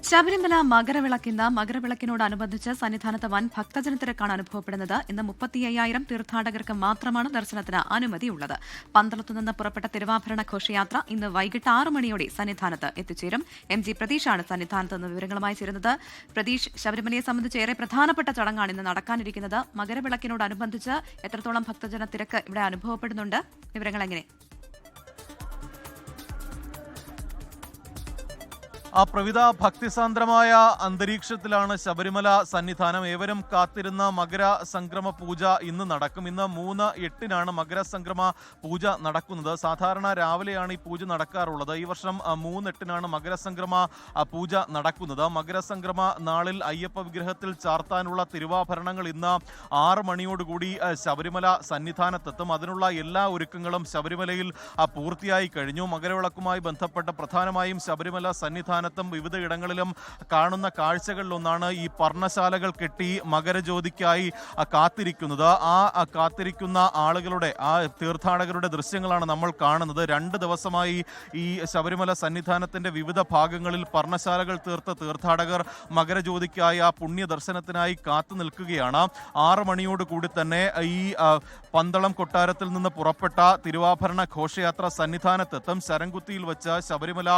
ശബരിമല മകരവിളക്കിന്ന് മകരവിളക്കിനോടനുബന്ധിച്ച് സന്നിധാനത്ത് വൻ ഭക്തജനത്തിരക്കാണ് അനുഭവപ്പെടുന്നത്. ഇന്ന് 35,000 തീർത്ഥാടകർക്ക് മാത്രമാണ് ദർശനത്തിന് അനുമതിയുള്ളത്. പന്തളത്തുനിന്ന് പുറപ്പെട്ട തിരുവാഭരണ ഘോഷയാത്ര ഇന്ന് വൈകിട്ട് 6 മണിയോടെ സന്നിധാനത്ത് എത്തിച്ചേരും. MG പ്രതീഷാണ് സന്നിധാനത്ത് നിന്ന് വിവരങ്ങളുമായി ചേരുന്നത്. പ്രതീഷ്, ശബരിമലയെ സംബന്ധിച്ച് ഏറെ പ്രധാനപ്പെട്ട ചടങ്ങാണ് ഇന്ന് നടക്കാനിരിക്കുന്നത്. മകരവിളക്കിനോടനുബന്ധിച്ച് എത്രത്തോളം ഭക്തജന തിരക്ക് ഇവിടെ അനുഭവപ്പെടുന്നുണ്ട്? വിവരങ്ങൾ എങ്ങനെ? പ്രവിധ ഭക്തിസാന്ദ്രമായ അന്തരീക്ഷത്തിലാണ് ശബരിമല സന്നിധാനം. ഏവരും കാത്തിരുന്ന മകര സംക്രമ പൂജ ഇന്ന് നടക്കും. ഇന്ന് 3/8 മകര സംക്രമ പൂജ നടക്കുന്നത്. സാധാരണ രാവിലെയാണ് ഈ പൂജ നടക്കാറുള്ളത്. ഈ വർഷം 3/8 മകര സംക്രമ പൂജ നടക്കുന്നത്. മകര സംക്രമ നാളിൽ അയ്യപ്പ വിഗ്രഹത്തിൽ ചാർത്താനുള്ള തിരുവാഭരണങ്ങൾ ഇന്ന് 6 മണിയോടുകൂടി ശബരിമല സന്നിധാനത്തെത്തും. അതിനുള്ള എല്ലാ ഒരുക്കങ്ങളും ശബരിമലയിൽ പൂർത്തിയായി കഴിഞ്ഞു. മകരവിളക്കുമായി ബന്ധപ്പെട്ട പ്രധാനമായും ശബരിമല സന്നിധാനം വിവിധ ഇടങ്ങളിലും കാണുന്ന കാഴ്ചകളിലൊന്നാണ് ഈ പർണശാലകൾ കെട്ടി മകരജ്യോതിക്കായി കാത്തിരിക്കുന്നത്. ആ കാത്തിരിക്കുന്ന ആളുകളുടെ, ആ തീർത്ഥാടകരുടെ ദൃശ്യങ്ങളാണ് നമ്മൾ കാണുന്നത്. 2 ദിവസമായി ഈ ശബരിമല സന്നിധാനത്തിന്റെ വിവിധ ഭാഗങ്ങളിൽ പർണശാലകൾ തീർത്ത തീർത്ഥാടകർ മകരജ്യോതിക്കായി ആ പുണ്യ ദർശനത്തിനായി കാത്തു നിൽക്കുകയാണ്. 6 മണിയോടുകൂടി തന്നെ ഈ പന്തളം കൊട്ടാരത്തിൽ നിന്ന് പുറപ്പെട്ട തിരുവാഭരണ ഘോഷയാത്ര സന്നിധാനത്തെത്തും. ശരംകുത്തിയിൽ വെച്ച് ശബരിമല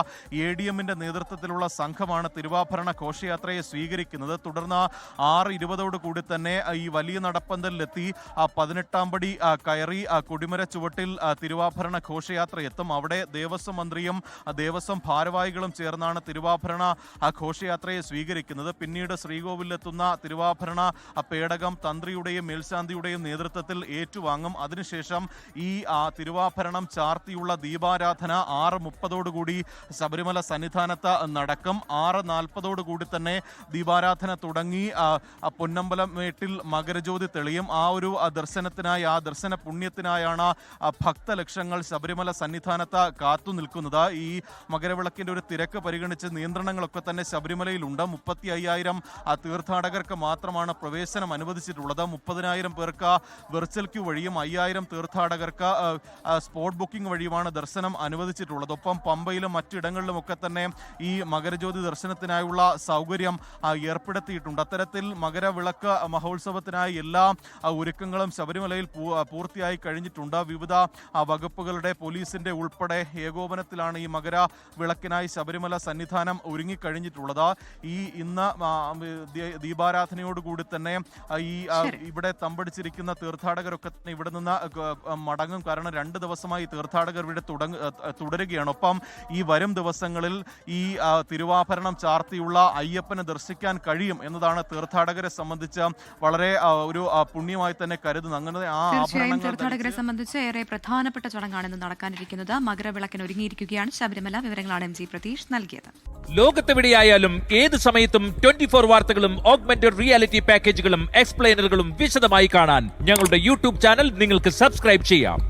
ADMന്റെ നേതൃത്വത്തിലുള്ള സംഘമാണ് തിരുവാഭരണ ഘോഷയാത്രയെ സ്വീകരിക്കുന്നത്. തുടർന്ന് 6:20 തന്നെ ഈ വലിയ നടപ്പന്തലിലെത്തി 18-ാം പടി കയറി കൊടിമര ചുവട്ടിൽ തിരുവാഭരണ ഘോഷയാത്ര എത്തും. അവിടെ ദേവസ്വം മന്ത്രിയും ദേവസ്വം ഭാരവാഹികളും ചേർന്നാണ് തിരുവാഭരണ ഘോഷയാത്രയെ സ്വീകരിക്കുന്നത്. പിന്നീട് ശ്രീകോവിലെത്തുന്ന തിരുവാഭരണ പേടകം തന്ത്രിയുടെയും മേൽശാന്തിയുടെയും നേതൃത്വത്തിൽ ഏറ്റുവാങ്ങും. അതിനുശേഷം ഈ തിരുവാഭരണം ചാർത്തിയുള്ള ദീപാരാധന 6:30 ശബരിമല സന്നിധാനത്ത് നടക്കും. 6:40 തന്നെ ദീപാരാധന തുടങ്ങി പൊന്നമ്പലം മേട്ടിൽ മകരജ്യോതി തെളിയും. ആ ഒരു ദർശനത്തിനായി, ആ ദർശന പുണ്യത്തിനായാണ് ഭക്തലക്ഷങ്ങൾ ശബരിമല സന്നിധാനത്ത് കാത്തു നിൽക്കുന്നത്. ഈ മകരവിളക്കിന്റെ ഒരു തിരക്ക് പരിഗണിച്ച് നിയന്ത്രണങ്ങളൊക്കെ തന്നെ ശബരിമലയിലുണ്ട്. 35,000 തീർത്ഥാടകർക്ക് മാത്രമാണ് പ്രവേശനം അനുവദിച്ചിട്ടുള്ളത്. 30,000 പേർക്ക് വെർച്വൽ ക്യൂ വഴിയും 5,000 തീർത്ഥാടകർക്ക് സ്പോട്ട് ബുക്കിംഗ് വഴിയുമാണ് ദർശനം അനുവദിച്ചിട്ടുള്ളത്. ഒപ്പം പമ്പയിലും മറ്റിടങ്ങളിലുമൊക്കെ തന്നെ ഈ മകരജ്യോതി ദർശനത്തിനായുള്ള സൗകര്യം ഏർപ്പെടുത്തിയിട്ടുണ്ട്. അത്തരത്തിൽ മകരവിളക്ക് മഹോത്സവത്തിനായി എല്ലാ ഒരുക്കങ്ങളും ശബരിമലയിൽ പൂർത്തിയായി കഴിഞ്ഞിട്ടുണ്ട്. വിവിധ വകുപ്പുകളുടെ, പോലീസിന്റെ ഉൾപ്പെടെ ഏകോപനത്തിലാണ് ഈ മകരവിളക്കിനായി ശബരിമല സന്നിധാനം ഒരുങ്ങിക്കഴിഞ്ഞിട്ടുള്ളത്. ഇന്ന് ദീപാരാധനയോടുകൂടി തന്നെ ഇവിടെ തമ്പടിച്ചിരിക്കുന്ന തീർത്ഥാടകരൊക്കെ തന്നെ ഇവിടെ നിന്ന് മടങ്ങും. കാരണം 2 ദിവസമായി തീർത്ഥാടകർ ഇവിടെ തുടരുകയാണ്. ഒപ്പം ഈ വരും ദിവസങ്ങളിൽ ഈ തിരുവാഭരണം ചാർത്തിയുള്ള അയ്യപ്പനെ ദർശിക്കാൻ കഴിയും എന്നതാണ് തീർത്ഥാടകരെ സംബന്ധിച്ച് വളരെ ഒരു പുണ്യമായി തന്നെ കരുതുന്നത്. അങ്ങനെ തീർച്ചയായും തീർത്ഥാടകരെ സംബന്ധിച്ച് ഏറെ പ്രധാനപ്പെട്ട ചടങ്ങാണ് ഇന്ന് നടക്കാനിരിക്കുന്നത്. മകരവിളക്കിന് ഒരുങ്ങിയിരിക്കുകയാണ് ശബരിമല. വിവരങ്ങളാണ് MG പ്രതീഷ് നൽകിയത്. ലോകത്തെവിടെയായാലും ഏത് സമയത്തും 24 വാർത്തകളും ഓഗ്മെന്റഡ് റിയാലിറ്റി പാക്കേജുകളും എക്സ്പ്ലെയിനറുകളും വിശദമായി കാണാൻ ഞങ്ങളുടെ YouTube ചാനൽ നിങ്ങൾക്ക് സബ്സ്ക്രൈബ് ചെയ്യാം.